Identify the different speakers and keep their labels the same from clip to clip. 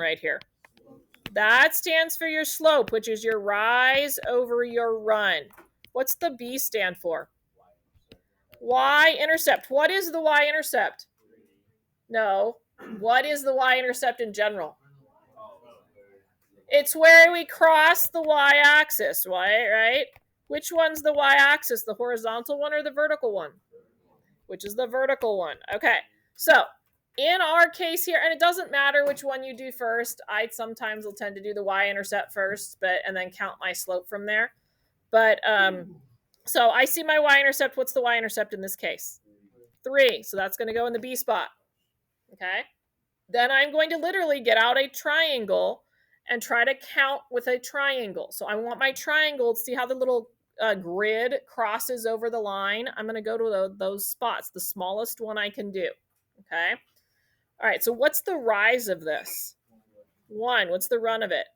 Speaker 1: right here. That stands for your slope, which is your rise over your run. What's the B stand for? Y-intercept. What is the Y-intercept? No. What is the Y-intercept in general? It's where we cross the Y-axis, right? Which one's the Y-axis, the horizontal one or the vertical one? Which is the vertical one. Okay, so in our case here, and it doesn't matter which one you do first. I sometimes will tend to do the Y-intercept first, and then count my slope from there. But so I see my Y-intercept. What's the Y-intercept in this case? 3. So that's going to go in the B spot. Okay. Then I'm going to literally get out a triangle and try to count with a triangle. So I want my triangle to see how the little grid crosses over the line. I'm going to go to those spots, the smallest one I can do. Okay. All right. So what's the rise of this? 1. What's the run of it?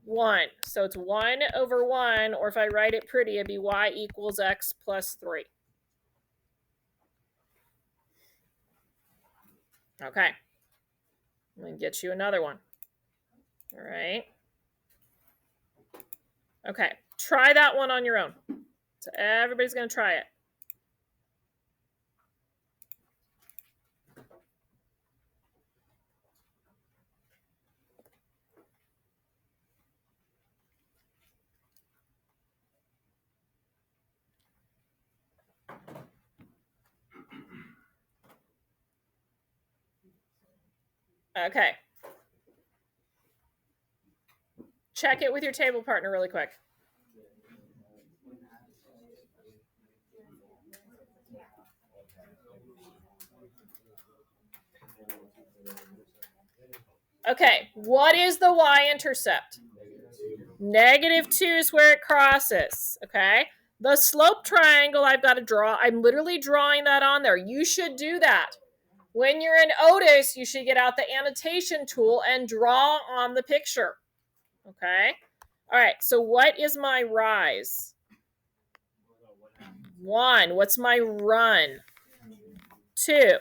Speaker 1: 1. So it's 1 over 1, or if I write it pretty, it'd be y equals x plus 3. Okay. I'm going to get you another one. All right. Okay. Try that one on your own. So everybody's going to try it. Okay. Check it with your table partner really quick. Okay, what is the y-intercept? -2 is where it crosses, okay? The slope triangle I've got to draw, I'm literally drawing that on there. You should do that. When you're in Otis, you should get out the annotation tool and draw on the picture, okay? All right, so what is my rise? 1. What's my run? 2.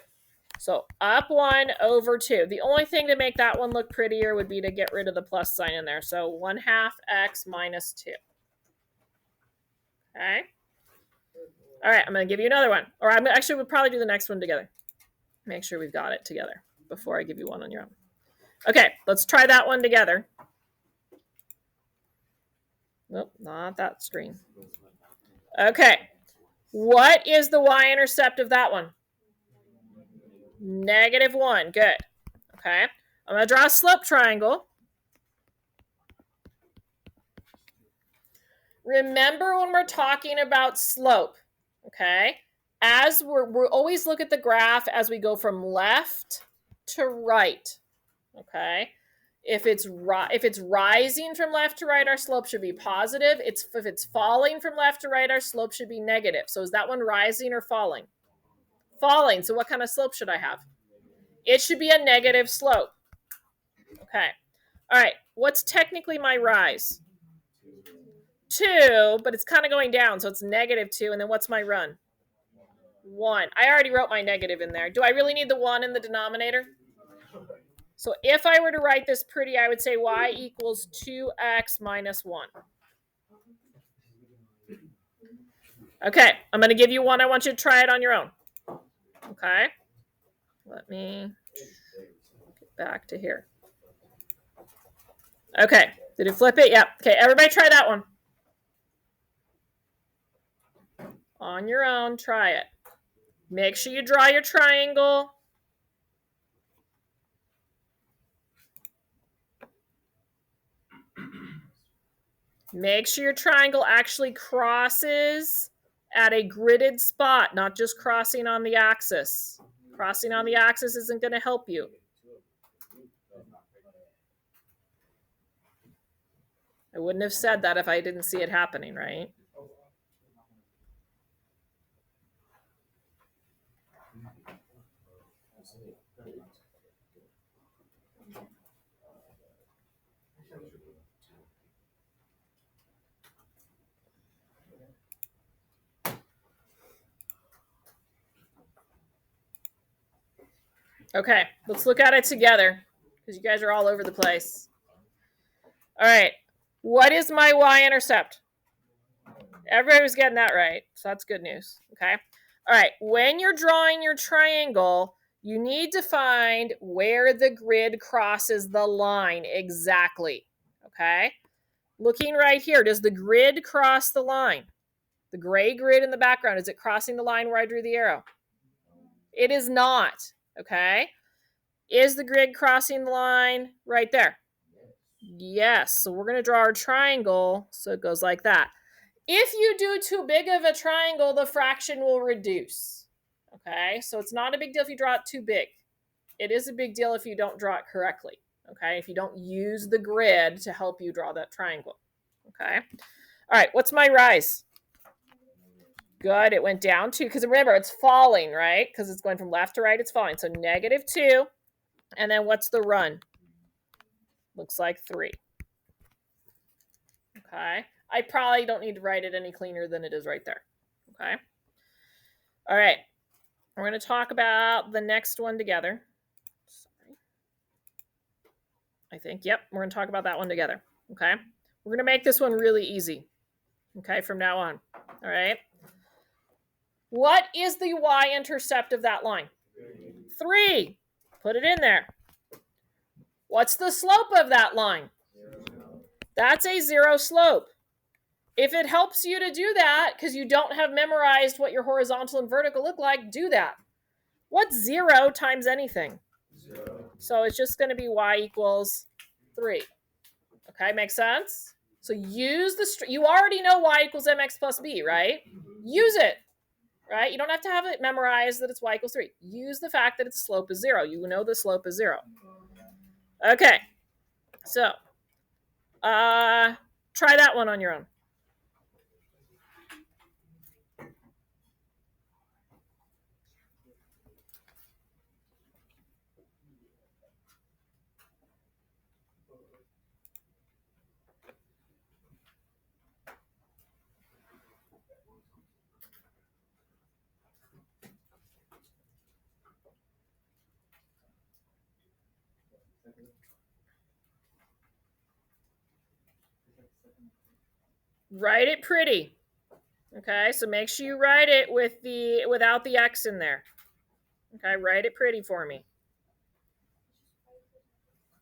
Speaker 1: So up 1 over 2. The only thing to make that one look prettier would be to get rid of the plus sign in there. So 1/2 x minus 2. Okay. All right, I'm going to give you another one. Or I'm actually, we'll probably do the next one together. Make sure we've got it together before I give you one on your own. Okay, let's try that one together. Nope, not that screen. Okay. What is the y-intercept of that one? -1. Good. Okay. I'm going to draw a slope triangle. Remember when we're talking about slope, okay? As we're always look at the graph as we go from left to right, okay? If it's rising from left to right, our slope should be positive. If it's falling from left to right, our slope should be negative. So is that one rising or falling? Falling. So what kind of slope should I have? It should be a negative slope. Okay. All right. What's technically my rise? 2, but it's kind of going down, so it's -2. And then what's my run? 1. I already wrote my negative in there. Do I really need the 1 in the denominator? So if I were to write this pretty, I would say y equals 2x minus 1. Okay, I'm going to give you one. I want you to try it on your own. Okay. Let me get back to here. Okay. Did it flip it? Yep. Okay, everybody try that one. On your own, try it. Make sure you draw your triangle. Make sure your triangle actually crosses at a gridded spot, not just crossing on the axis. Crossing on the axis isn't going to help you. I wouldn't have said that if I didn't see it happening, right? Okay, let's look at it together. because you guys are all over the place. All right. What is my y-intercept? Everybody was getting that right, so that's good news. Okay. All right. When you're drawing your triangle, you need to find where the grid crosses the line exactly. Okay. Looking right here, does the grid cross the line? The gray grid in the background, is it crossing the line where I drew the arrow? It is not. Okay. Is the grid crossing the line right there? Yes. So we're going to draw our triangle. So it goes like that. If you do too big of a triangle, the fraction will reduce. Okay. So it's not a big deal if you draw it too big. It is a big deal if you don't draw it correctly. Okay. If you don't use the grid to help you draw that triangle. Okay. All right. What's my rise? Good. It went down 2 because remember, it's falling, right? Because it's going from left to right, it's falling. So -2. And then what's the run? Looks like 3. Okay. I probably don't need to write it any cleaner than it is right there. Okay. All right. We're going to talk about the next one together. Sorry. I think, yep, we're going to talk about that one together. Okay. We're going to make this one really easy. Okay, from now on. All right. What is the y-intercept of that line? 3. Put it in there. What's the slope of that line? That's a 0 slope. If it helps you to do that, because you don't have memorized what your horizontal and vertical look like, do that. What's 0 times anything?
Speaker 2: 0.
Speaker 1: So it's just going to be y equals 3. Okay, makes sense? So use you already know y equals mx plus b, right? Use it, right? You don't have to have it memorized that it's y equals 3. Use the fact that its slope is 0. You know the slope is 0. Okay, so try that one on your own. Write it pretty. Okay, so make sure you write it without the x in there. Okay, write it pretty for me.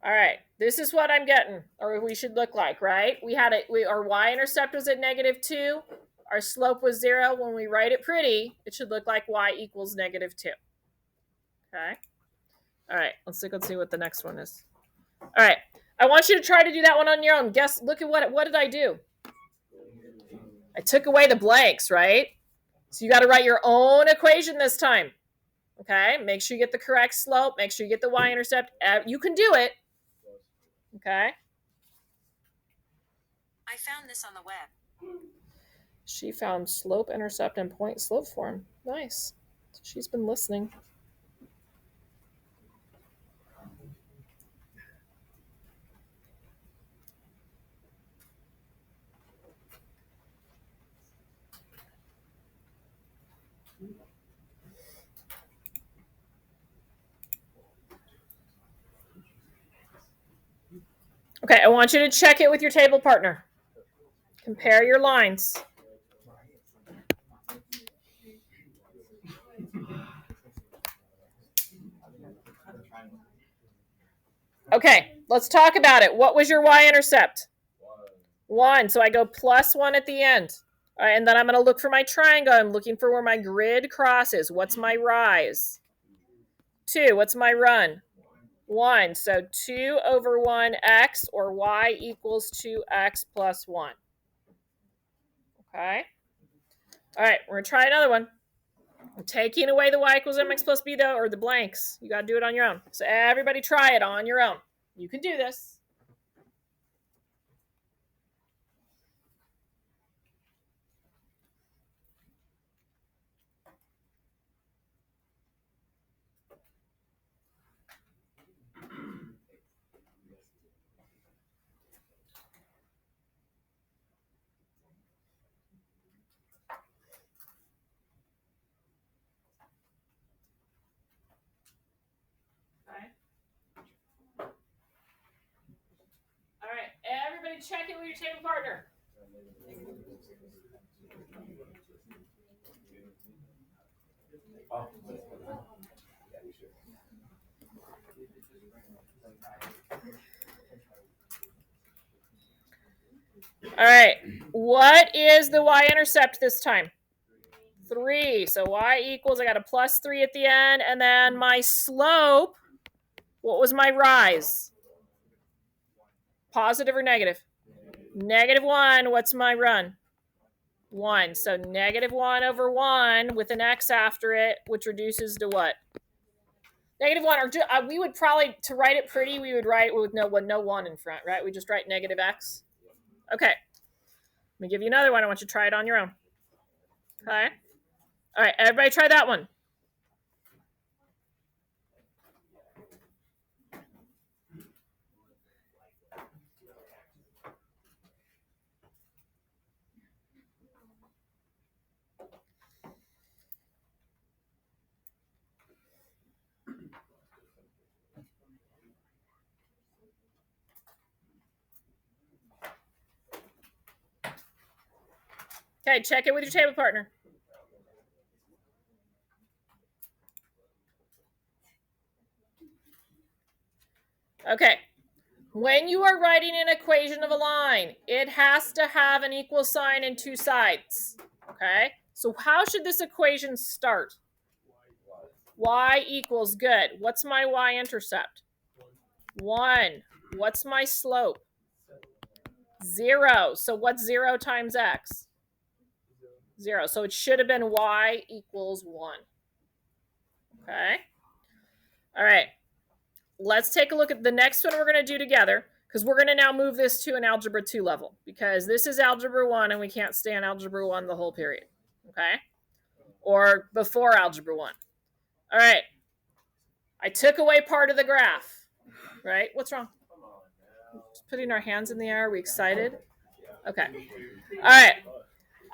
Speaker 1: All right, this is what I'm getting, or we should look like, right? Our y-intercept was at -2. Our slope was 0. When we write it pretty, it should look like y equals -2. Okay. All right, let's see what the next one is. All right, I want you to try to do that one on your own. Guess, look at what did I do? I took away the blanks, right? So you got to write your own equation this time. Okay, make sure you get the correct slope. Make sure you get the y-intercept. You can do it. Okay.
Speaker 3: I found this on the web.
Speaker 1: She found slope, intercept, and point slope form. Nice. She's been listening. Okay, I want you to check it with your table partner. Compare your lines. Okay, let's talk about it. What was your y-intercept? 1. So I go +1 at the end. All right, and then I'm going to look for my triangle. I'm looking for where my grid crosses. What's my rise? 2. What's my run? 1. So 2 over 1x, or y equals 2x plus 1. Okay. All right, we're going to try another one. I'm taking away the y equals mx plus b, though, or the blanks. You got to do it on your own. So everybody try it on your own. You can do this. check it with your table partner. All right. What is the y-intercept this time? 3. So y equals, I got a plus 3 at the end. And then my slope, what was my rise? Positive or negative? Negative 1. What's my run? 1. So negative 1 over 1 with an x after it, which reduces to what? Negative 1. Or we would probably, to write it pretty, we would write with no 1 in front, right? We just write negative x. Okay. Let me give you another one. I want you to try it on your own. Okay. All right. Everybody try that one. Okay, check it with your table partner. Okay. When you are writing an equation of a line, it has to have an equal sign and 2 sides. Okay? So how should this equation start? Y equals good. What's my y-intercept? 1. What's my slope? 0. So what's 0 times x? 0. So it should have been y equals 1. Okay? All right. Let's take a look at the next one we're going to do together, because we're going to now move this to an Algebra 2 level, because this is Algebra 1 and we can't stay on Algebra 1 the whole period. Okay? Or before Algebra 1. All right. I took away part of the graph. Right? What's wrong? Just putting our hands in the air. Are we excited? Okay. All right.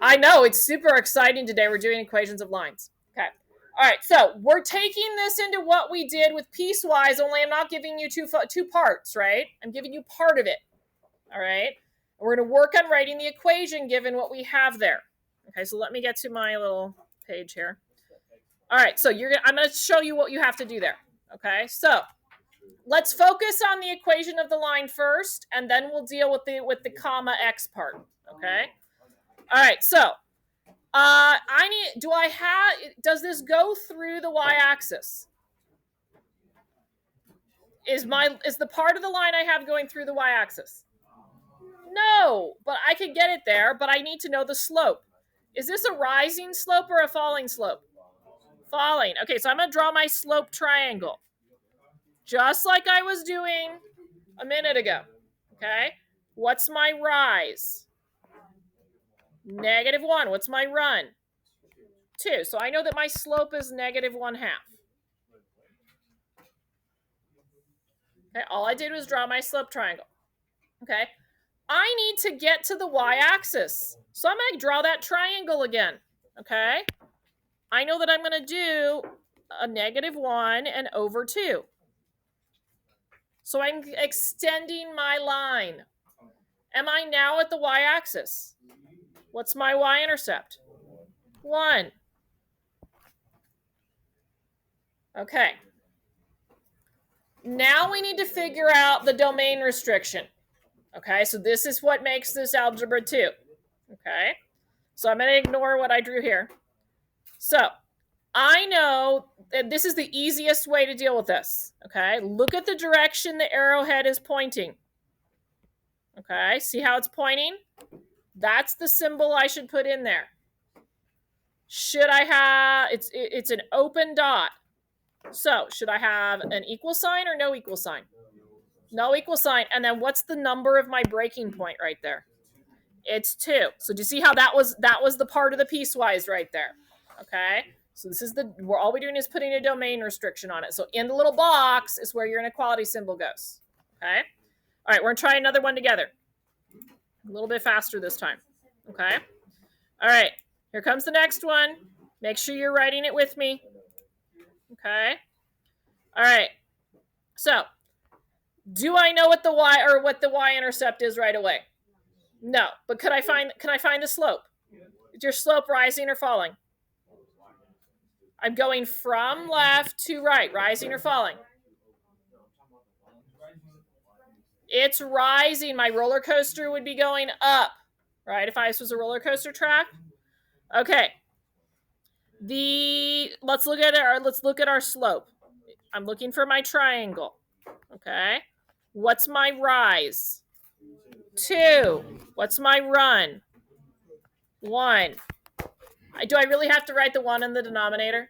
Speaker 1: I know, it's super exciting today. We're doing equations of lines. Okay. All right, so we're taking this into what we did with piecewise, only I'm not giving you two parts, right? I'm giving you part of it. All right. We're going to work on writing the equation given what we have there. Okay, so let me get to my little page here. All right, so I'm going to show you what you have to do there. Okay, so let's focus on the equation of the line first, and then we'll deal with the comma x part. Okay. All right, so does this go through the y-axis? Is the part of the line I have going through the y-axis? No, but I could get it there, but I need to know the slope. Is this a rising slope or a falling slope? Falling. Okay, so I'm going to draw my slope triangle, just like I was doing a minute ago. Okay, what's my rise? Negative 1. What's my run? 2. So I know that my slope is negative 1/2. Okay, all I did was draw my slope triangle. Okay, I need to get to the y-axis. So I'm going to draw that triangle again. Okay, I know that I'm going to do a negative 1 and over 2. So I'm extending my line. Am I now at the y-axis? What's my y-intercept? 1. Okay. Now we need to figure out the domain restriction. Okay, so this is what makes this algebra 2. Okay, so I'm going to ignore what I drew here. So I know that this is the easiest way to deal with this. Okay, look at the direction the arrowhead is pointing. Okay, see how it's pointing? That's the symbol I should put in there. Should I have, it's an open dot. So should I have an equal sign or no equal sign? No equal sign. And then what's the number of my breaking point right there? It's 2. So do you see how that was the part of the piecewise right there? Okay. So this is all we're doing is putting a domain restriction on it. So in the little box is where your inequality symbol goes. Okay. All right, we're gonna try another one together. A little bit faster this time. Okay. All right, here comes the next one. Make sure you're writing it with me. Okay. All right. So do I know what the y-intercept is right away? No, but can I find the slope? Is your slope rising or falling? I'm going from left to right, rising or falling? It's rising. My roller coaster would be going up, right? If this was a roller coaster track. Okay. Let's look at our slope. I'm looking for my triangle. Okay. What's my rise? 2. What's my run? 1. Do I really have to write the 1 in the denominator?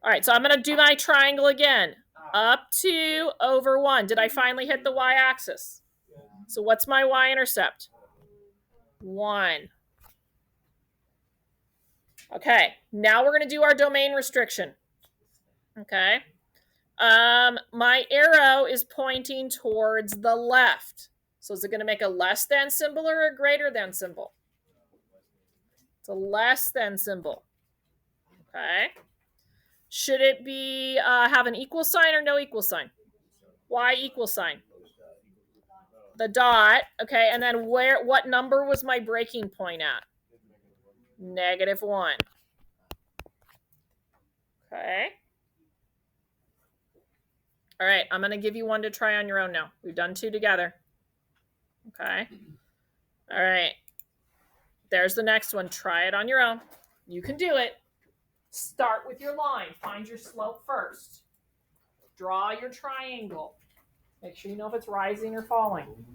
Speaker 1: All right, so I'm going to do my triangle again. Up 2 over 1. Did I finally hit the y-axis? So what's my y-intercept? 1. Okay, now we're going to do our domain restriction. Okay. My arrow is pointing towards the left. So is it going to make a less than symbol or a greater than symbol? It's a less than symbol. Okay. Should it be have an equal sign or no equal sign? Why equal sign? The dot. Okay, and then what number was my breaking point at? -1. Okay. All right, I'm going to give you one to try on your own now. We've done 2 together. Okay. All right. There's the next one. Try it on your own. You can do it. Start with your line. Find your slope first. Draw your triangle. Make sure you know if it's rising or falling.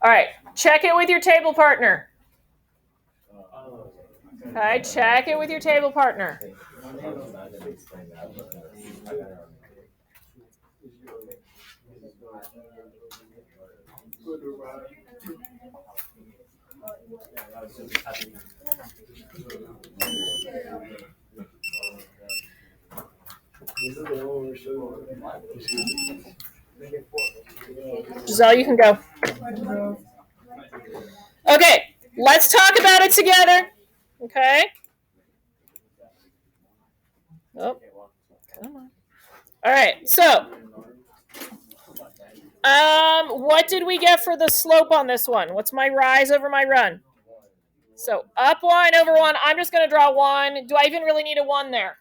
Speaker 1: All right, check it with your table partner. Okay, check it with your table partner. Giselle, you can go. Okay, let's talk about it together. Okay. Oh, come on. All right, so what did we get for the slope on this one? What's my rise over my run? So up 1 over 1. I'm just going to draw 1. Do I even really need a 1 there?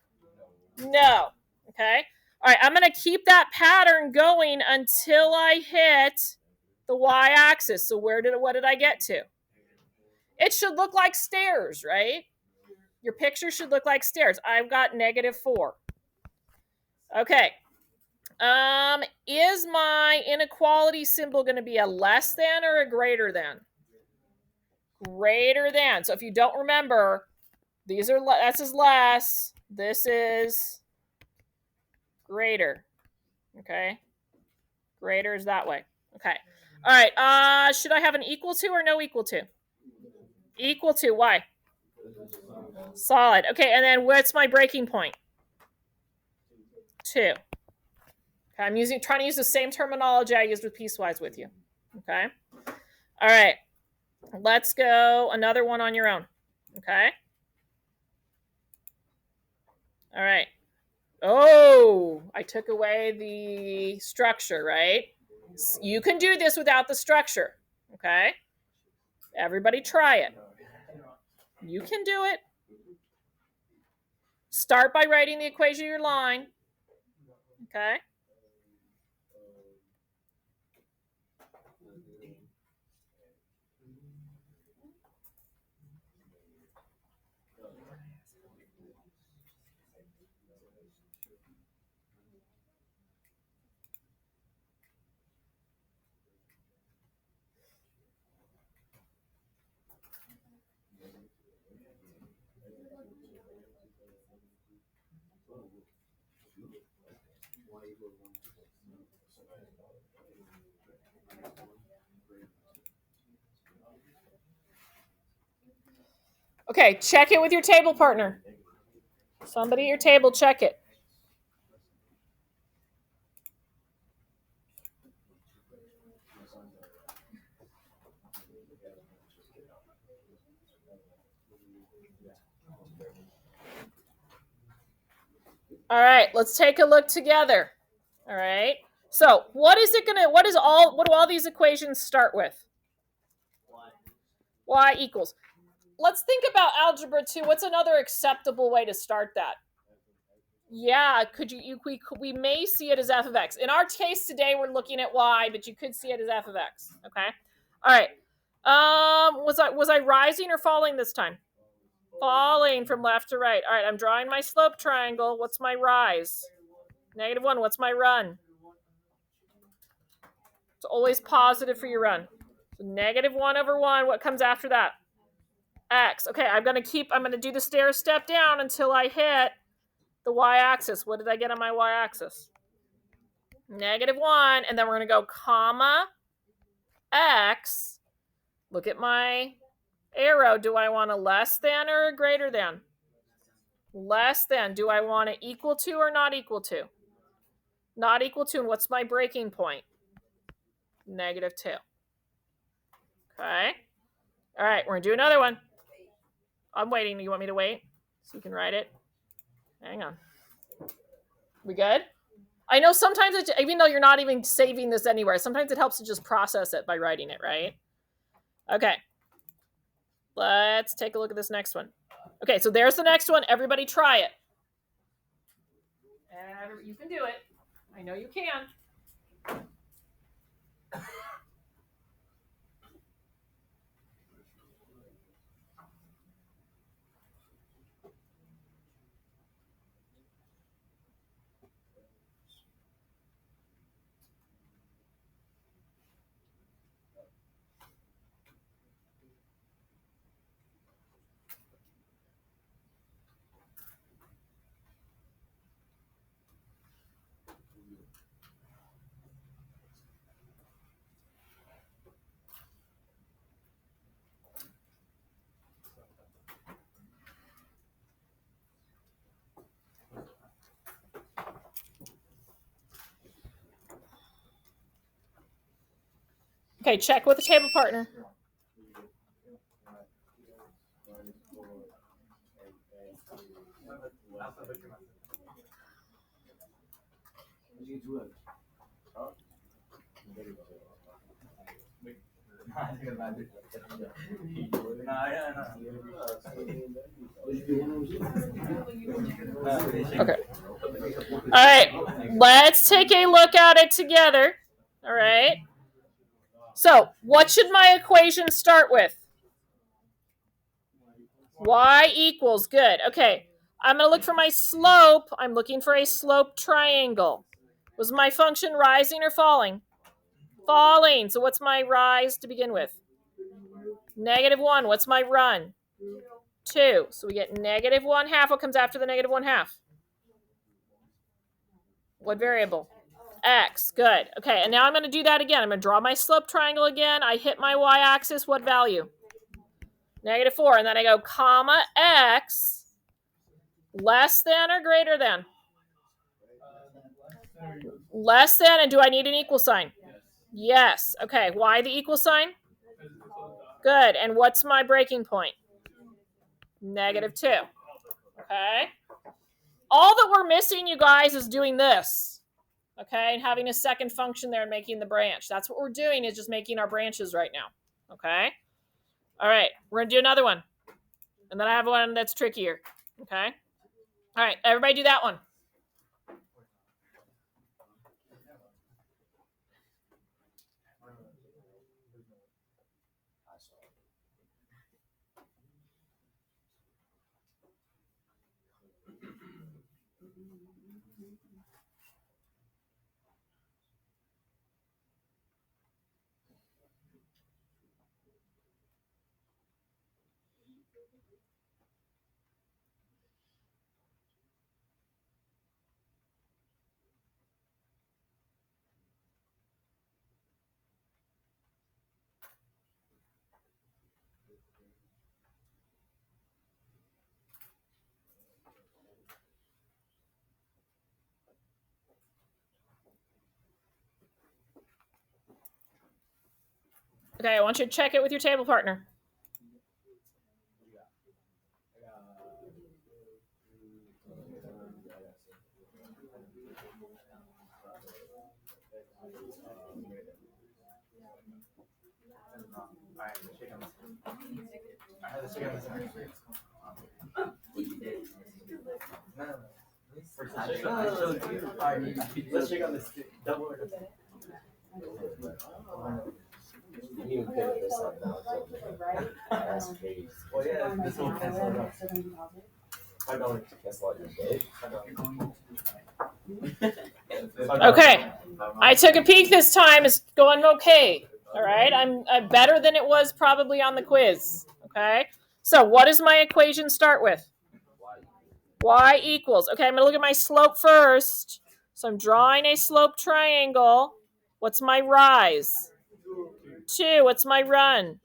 Speaker 1: No. Okay. All right, I'm going to keep that pattern going until I hit the y-axis. So what did I get to? It should look like stairs, right? Your picture should look like stairs. I've got -4. Okay. Is my inequality symbol going to be a less than or a greater than? Greater than. So if you don't remember, this is less. This is greater. Okay. Greater is that way. Okay. All right. Should I have an equal to or no equal to? Equal to. Why? Solid. Okay. And then what's my breaking point? 2. Okay. I'm trying to use the same terminology I used with piecewise with you. Okay. All right. Let's go another one on your own. Okay. All right. Oh, I took away the structure, right? You can do this without the structure. Okay. Everybody try it. You can do it. Start by writing the equation of your line. Okay. Okay, check it with your table partner. Somebody at your table, check it. All right, let's take a look together. All right. So what do all these equations start with? Y equals. Let's think about algebra 2. What's another acceptable way to start that? Yeah, we may see it as f of x. In our case today, we're looking at y, but you could see it as f of x. Okay. All right. Was I rising or falling this time? Falling from left to right. All right, I'm drawing my slope triangle. What's my rise? -1. What's my run? It's always positive for your run. So -1 over 1. What comes after that? X. Okay, I'm going to do the stair step down until I hit the y-axis. What did I get on my y-axis? -1. And then we're going to go comma x. Look at my arrow. Do I want a less than or a greater than? Less than. Do I want it equal to or not equal to? Not equal to. And what's my breaking point? -2. Okay. All right, we're going to do another one. I'm waiting. You want me to wait so you can write it? Hang on. We good? I know sometimes, even though you're not even saving this anywhere, sometimes it helps to just process it by writing it, right? Okay. Let's take a look at this next one. Okay, so there's the next one. Everybody try it. You can do it. I know you can. Okay, check with the table partner. Okay. All right, let's take a look at it together. All right. So, what should my equation start with? Y equals. Good. Okay. I'm going to look for my slope. I'm looking for a slope triangle. Was my function rising or falling? Falling. So what's my rise to begin with? -1. What's my run? 2. So we get -1/2. What comes after the -1/2? What variable? X. Good. Okay, and now I'm going to do that again. I'm going to draw my slope triangle again. I hit my y-axis. What value? -4. And then I go comma x less than or greater than? Less than, and do I need an equal sign? Yes. Okay, why the equal sign? Good. And what's my breaking point? -2. Okay. All that we're missing, you guys, is doing this. Okay, and having a second function there and making the branch. That's what we're doing, is just making our branches right now. Okay. All right, we're going to do another one. And then I have one that's trickier. Okay. All right, everybody do that one. Okay, I want you to check it with your table partner.
Speaker 2: Let's check on this double or you even pick this up now. That's crazy. Oh yeah, this will cancel it out. $5 to cancel out your date.
Speaker 1: Okay, I took a peek this time. It's going okay. All right, I'm better than it was probably on the quiz. Okay, so what does my equation start with? Y equals. Okay, I'm going to look at my slope first. So I'm drawing a slope triangle. What's my rise? 2. What's my run?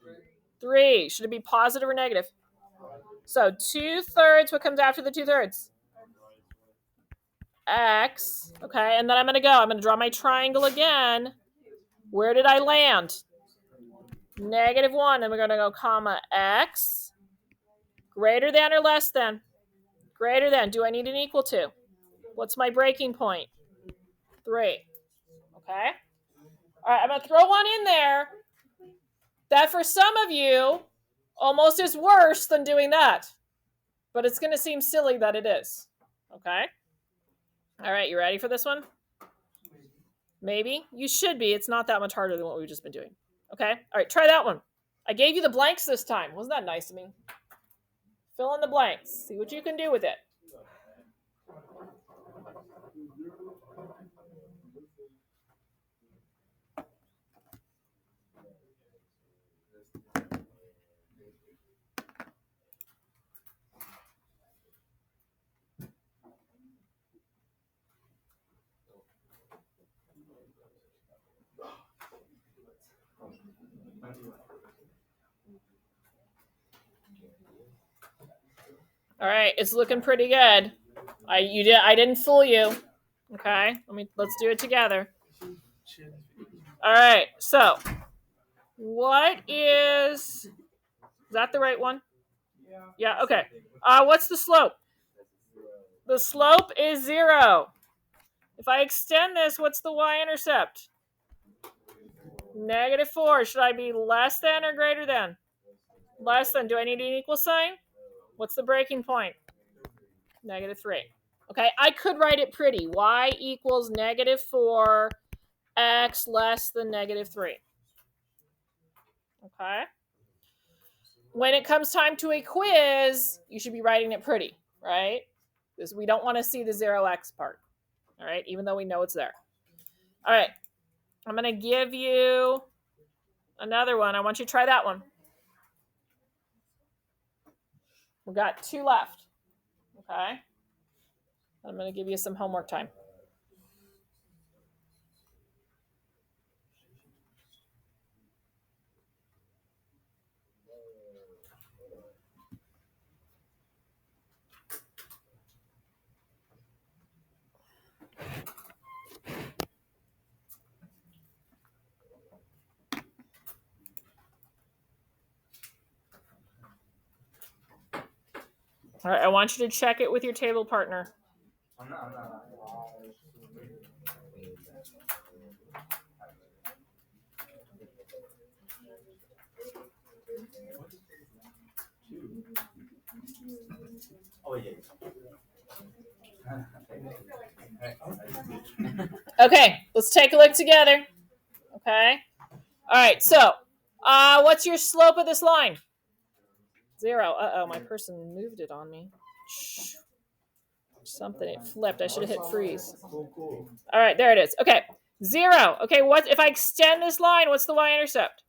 Speaker 1: 3. Should it be positive or negative? So 2/3. What comes after the 2/3? X. Okay, and then I'm going to go. I'm going to draw my triangle again. Where did I land? -1. And we're going to go comma X. Greater than or less than? Greater than. Do I need an equal to? What's my breaking point? 3. Okay. All right, I'm going to throw one in there that for some of you almost is worse than doing that. But it's going to seem silly that it is. Okay. All right, you ready for this one? Maybe. You should be. It's not that much harder than what we've just been doing. Okay. All right, try that one. I gave you the blanks this time. Wasn't that nice of me? Fill in the blanks. See what you can do with it. All right, it's looking pretty good. I didn't fool you. Okay, let's do it together. All right, so what is that the right one? Yeah, okay. What's the slope? The slope is 0. If I extend this, what's the y-intercept? -4. Should I be less than or greater than? Less than. Do I need an equal sign? What's the breaking point? -3. Okay, I could write it pretty. Y equals -4, x less than -3. Okay. When it comes time to a quiz, you should be writing it pretty, right? Because we don't want to see the 0x part. All right, even though we know it's there. All right, I'm going to give you another one. I want you to try that one. We've got 2 left. Okay. I'm going to give you some homework time. All right, I want you to check it with your table partner. Okay, let's take a look together. Okay. All right, so what's your slope of this line? 0. Uh-oh, my person moved it on me. Something, it flipped. I should have hit freeze. All right, there it is. Okay, 0. Okay, what if I extend this line? What's the y-intercept?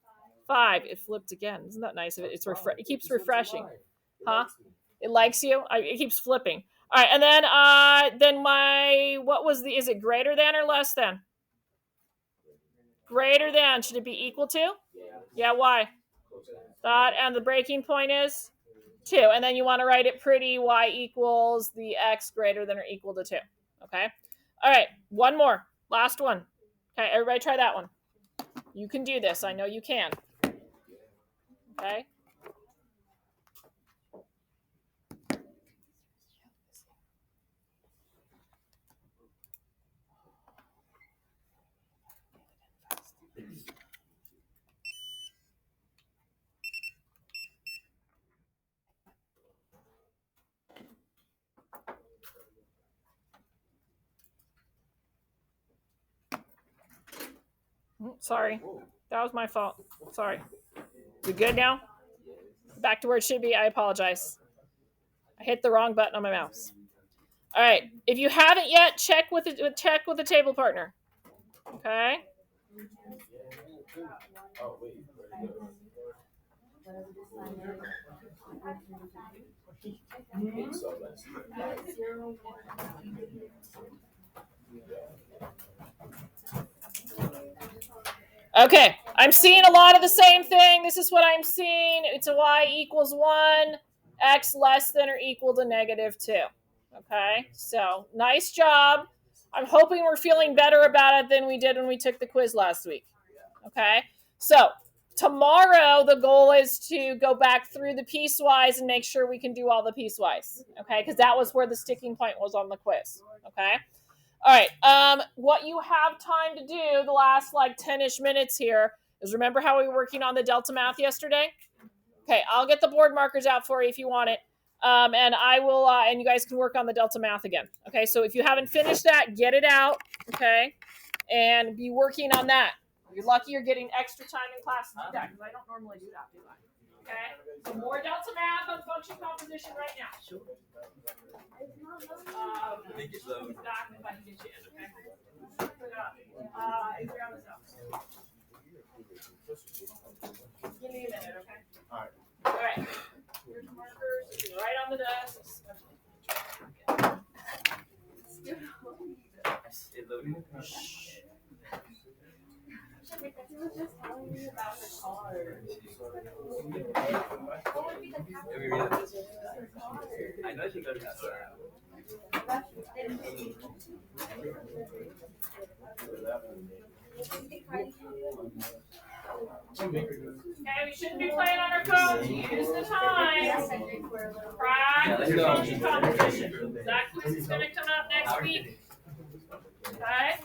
Speaker 1: 5. It flipped again. Isn't that nice? It keeps refreshing. Huh? It likes you? It keeps flipping. All right, and then is it greater than or less than? Greater than. Should it be equal to? Yeah, why? That, and the breaking point is 2. And then you want to write it pretty. Y equals the x greater than or equal to 2. Okay? All right, one more. Last one. Okay, everybody try that one. You can do this. I know you can. Okay. Sorry, that was my fault. Sorry. We good now? Back to where it should be. I apologize. I hit the wrong button on my mouse. All right. If you haven't yet, check with the table partner. Okay.
Speaker 2: Oh, wait.
Speaker 1: Okay, I'm seeing a lot of the same thing. This is what I'm seeing. It's a y equals 1, x less than or equal to -2. Okay, so nice job. I'm hoping we're feeling better about it than we did when we took the quiz last week. Okay, so tomorrow the goal is to go back through the piecewise and make sure we can do all the piecewise. Okay, because that was where the sticking point was on the quiz. Okay. All right. What you have time to do the last like 10-ish minutes here is remember how we were working on the Delta math yesterday? Okay, I'll get the board markers out for you if you want it. And I will, and you guys can work on the Delta math again. Okay, so if you haven't finished that, get it out. Okay, and be working on that. You're lucky you're getting extra time in class to do that because I don't normally do that, do I? Okay, so more Delta math on function composition right now. Sure. Exactly if I can get you in, okay? Grab this out. Give me a minute, okay?
Speaker 2: Alright.
Speaker 1: Alright. Here's the markers. Right on the desk.
Speaker 4: He was just telling me about her car.
Speaker 2: I know she goes to
Speaker 1: Okay, we shouldn't be playing on our phones. Use the time. Practice function composition. That quiz is going to come up next week. Okay?